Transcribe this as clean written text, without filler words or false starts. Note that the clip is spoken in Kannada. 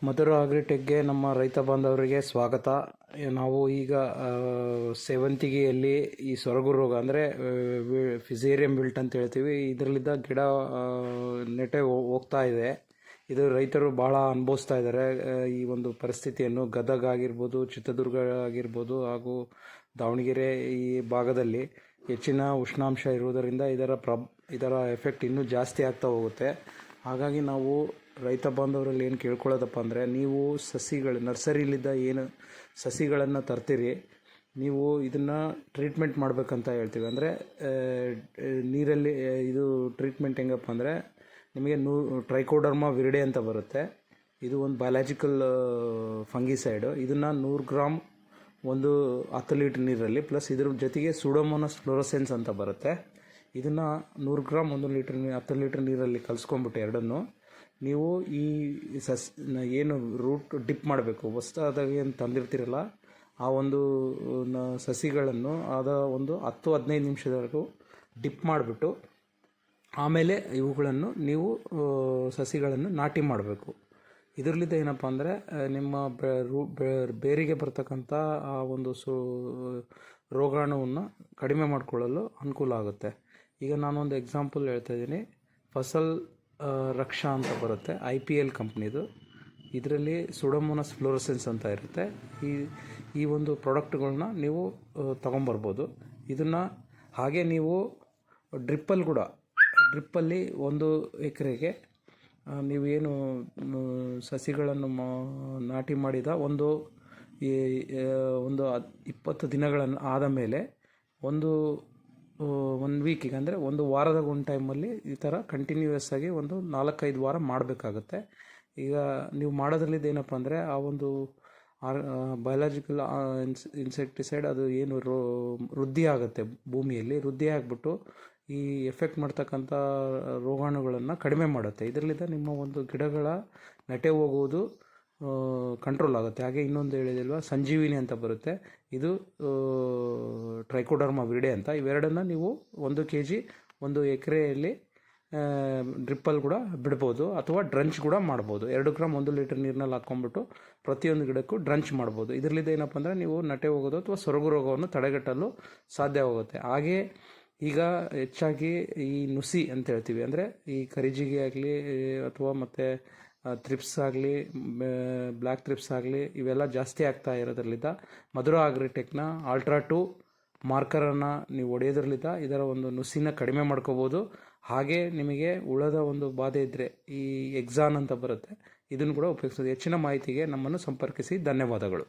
ಮಧುರ ಅಗ್ರಿಟೆಕ್ಗೆ ನಮ್ಮ ರೈತ ಬಾಂಧವರಿಗೆ ಸ್ವಾಗತ. ನಾವು ಈಗ ಸೇವಂತಿಗೆಯಲ್ಲಿ ಈ ಸೊರಗು ರೋಗ ಅಂದರೆ ಫಿಸೇರಿಯಂ ಬಿಲ್ಟ್ ಅಂತ ಹೇಳ್ತೀವಿ, ಇದರಲ್ಲಿದ್ದ ಗಿಡ ನೆಟ್ಟೆ ಹೋಗ್ತಾ ಇದೆ. ಇದು ರೈತರು ಭಾಳ ಅನುಭವಿಸ್ತಾ ಇದ್ದಾರೆ ಈ ಒಂದು ಪರಿಸ್ಥಿತಿಯನ್ನು. ಗದಗ ಆಗಿರ್ಬೋದು, ಚಿತ್ರದುರ್ಗ ಆಗಿರ್ಬೋದು ಹಾಗೂ ದಾವಣಗೆರೆ ಈ ಭಾಗದಲ್ಲಿ ಹೆಚ್ಚಿನ ಉಷ್ಣಾಂಶ ಇರುವುದರಿಂದ ಇದರ ಎಫೆಕ್ಟ್ ಇನ್ನೂ ಜಾಸ್ತಿ ಆಗ್ತಾ ಹೋಗುತ್ತೆ. ಹಾಗಾಗಿ ನಾವು ರೈತ ಬಾಂಧವರಲ್ಲಿ ಏನು ಕೇಳ್ಕೊಳ್ಳೋದಪ್ಪ ಅಂದರೆ, ನೀವು ನರ್ಸರಿಲಿದ್ದ ಏನು ಸಸಿಗಳನ್ನು ತರ್ತೀರಿ, ನೀವು ಇದನ್ನು ಟ್ರೀಟ್ಮೆಂಟ್ ಮಾಡಬೇಕಂತ ಹೇಳ್ತೀವಿ. ಅಂದರೆ ನೀರಲ್ಲಿ ಇದು ಟ್ರೀಟ್ಮೆಂಟ್ ಹೆಂಗಪ್ಪ ಅಂದರೆ, ನಿಮಗೆ ಟ್ರೈಕೋಡರ್ಮಾ ವಿರಿಡೆ ಅಂತ ಬರುತ್ತೆ. ಇದು ಒಂದು ಬಯಾಲಜಿಕಲ್ ಫಂಗಿಸೈಡು. ಇದನ್ನು 100 ಗ್ರಾಮ್ 10 ಲೀಟ್ರ್ ನೀರಲ್ಲಿ, ಪ್ಲಸ್ ಇದ್ರ ಜೊತೆಗೆ ಸೂಡೋಮೋನಾಸ್ ಫ್ಲೋರೋಸೆನ್ಸ್ ಅಂತ ಬರುತ್ತೆ. ಇದನ್ನು 100 ಗ್ರಾಮ್ 10 ಲೀಟ್ರ್ ನೀರಲ್ಲಿ ಕಲಿಸ್ಕೊಂಬಿಟ್ಟು ಎರಡನ್ನು ನೀವು ಈ ಏನು ರೂಟ್ ಡಿಪ್ ಮಾಡಬೇಕು, ಹೊಸದಾಗಿ ಏನು ತಂದಿರ್ತೀರಲ್ಲ ಆ ಒಂದು ಸಸಿಗಳನ್ನು ಒಂದು 10-15 ನಿಮಿಷದವರೆಗೂ ಡಿಪ್ ಮಾಡಿಬಿಟ್ಟು ಆಮೇಲೆ ಇವುಗಳನ್ನು ನೀವು ಸಸಿಗಳನ್ನು ನಾಟಿ ಮಾಡಬೇಕು. ಇದರಲ್ಲಿದ್ದ ಏನಪ್ಪ ಅಂದರೆ, ನಿಮ್ಮ ಬೇರಿಗೆ ಬರ್ತಕ್ಕಂಥ ಆ ಒಂದು ರೋಗಾಣುವನ್ನು ಕಡಿಮೆ ಮಾಡಿಕೊಳ್ಳಲು ಅನುಕೂಲ ಆಗುತ್ತೆ. ಈಗ ನಾನೊಂದು ಎಕ್ಸಾಂಪಲ್ ಹೇಳ್ತಾ ಇದ್ದೀನಿ. ಫಸಲ್ ರಕ್ಷಾ ಅಂತ ಬರುತ್ತೆ, IPL ಕಂಪ್ನಿದು. ಇದರಲ್ಲಿ ಸೂಡೋಮೋನಾಸ್ ಫ್ಲೋರೋಸೆನ್ಸ್ ಅಂತ ಇರುತ್ತೆ. ಈ ಒಂದು ಪ್ರಾಡಕ್ಟ್ಗಳನ್ನ ನೀವು ತೊಗೊಂಬರ್ಬೋದು. ಇದನ್ನು ಹಾಗೆ ನೀವು ಡ್ರಿಪ್ಪಲ್ಲಿ 1 ಎಕರೆಗೆ ನೀವೇನು ಸಸಿಗಳನ್ನು ನಾಟಿ ಮಾಡಿದ ಒಂದು 20 ದಿನಗಳನ್ನು ಆದ ಮೇಲೆ ಒಂದು ವೀಕಿಗೆ, ಅಂದರೆ ಒಂದು ವಾರದ ಒಂದು ಟೈಮಲ್ಲಿ ಈ ಥರ ಕಂಟಿನ್ಯೂಯಸ್ ಆಗಿ 4-5 ವಾರ ಮಾಡಬೇಕಾಗುತ್ತೆ. ಈಗ ನೀವು ಮಾಡೋದ್ರಲ್ಲಿದ್ದು ಏನಪ್ಪ ಅಂದರೆ, ಆ ಒಂದು ಬಯಾಲಜಿಕಲ್ ಇನ್ಸೆಕ್ಟಿಸೈಡ್ ಅದು ಏನು ವೃದ್ಧಿ ಆಗುತ್ತೆ, ಭೂಮಿಯಲ್ಲಿ ವೃದ್ಧಿ ಆಗಿಬಿಟ್ಟು ಈ ಎಫೆಕ್ಟ್ ಮಾಡ್ತಕ್ಕಂಥ ರೋಗಾಣುಗಳನ್ನು ಕಡಿಮೆ ಮಾಡುತ್ತೆ. ಇದರಲ್ಲಿದ್ದ ನಿಮ್ಮ ಒಂದು ಗಿಡಗಳ ನೆಟ್ಟೆ ಹೋಗುವುದು ಕಂಟ್ರೋಲ್ ಆಗುತ್ತೆ. ಹಾಗೆ ಇನ್ನೊಂದು ಹೇಳಿದಿಲ್ವ, ಸಂಜೀವಿನಿ ಅಂತ ಬರುತ್ತೆ. ಇದು ಟ್ರೈಕೋಡರ್ಮಾ ವಿರಿಡೆ ಅಂತ. ಇವೆರಡನ್ನು ನೀವು 1 kg 1 ಎಕರೆಯಲ್ಲಿ ಡ್ರಿಪ್ಪಲ್ಲಿ ಕೂಡ ಬಿಡ್ಬೋದು, ಅಥವಾ ಡ್ರಂಚ್ ಕೂಡ ಮಾಡ್ಬೋದು. 2 ಗ್ರಾಮ್ 1 ಲೀಟ್ರ್ ನೀರಿನಲ್ಲಿ ಹಾಕ್ಕೊಂಡ್ಬಿಟ್ಟು ಪ್ರತಿಯೊಂದು ಗಿಡಕ್ಕೂ ಡ್ರಂಚ್ ಮಾಡ್ಬೋದು. ಇದರಲ್ಲಿದ್ದ ಏನಪ್ಪ ಅಂದರೆ, ನೀವು ನಟೆ ಹೋಗೋದು ಅಥವಾ ಸೊರಗು ರೋಗವನ್ನು ತಡೆಗಟ್ಟಲು ಸಾಧ್ಯವಾಗುತ್ತೆ. ಹಾಗೆ ಈಗ ಹೆಚ್ಚಾಗಿ ಈ ನುಸಿ ಅಂತ ಹೇಳ್ತೀವಿ, ಅಂದರೆ ಈ ಕರಿಜಿಗಿ ಆಗಲಿ ಅಥವಾ ಮತ್ತು ಥ್ರಿಪ್ಸ್ ಆಗಲಿ, ಬ್ಲ್ಯಾಕ್ ಥ್ರಿಪ್ಸ್ ಆಗಲಿ, ಇವೆಲ್ಲ ಜಾಸ್ತಿ ಆಗ್ತಾ ಇರೋದ್ರಲ್ಲಿದ್ದ ಮಧುರ ಅಗ್ರಿಟೆಕ್ನ ಅಲ್ಟ್ರಾ 2 ಮಾರ್ಕರನ್ನು ನೀವು ಹೊಡೆಯೋದ್ರಲ್ಲಿದ್ದ ಇದರ ಒಂದು ನುಸಿನ ಕಡಿಮೆ ಮಾಡ್ಕೋಬೋದು. ಹಾಗೆ ನಿಮಗೆ ಹುಳದ ಒಂದು ಬಾಧೆ ಇದ್ದರೆ ಈ ಎಕ್ಸಾನ್ ಅಂತ ಬರುತ್ತೆ, ಇದನ್ನು ಕೂಡ ಉಪಯೋಗಿಸೋದು. ಹೆಚ್ಚಿನ ಮಾಹಿತಿಗೆ ನಮ್ಮನ್ನು ಸಂಪರ್ಕಿಸಿ. ಧನ್ಯವಾದಗಳು.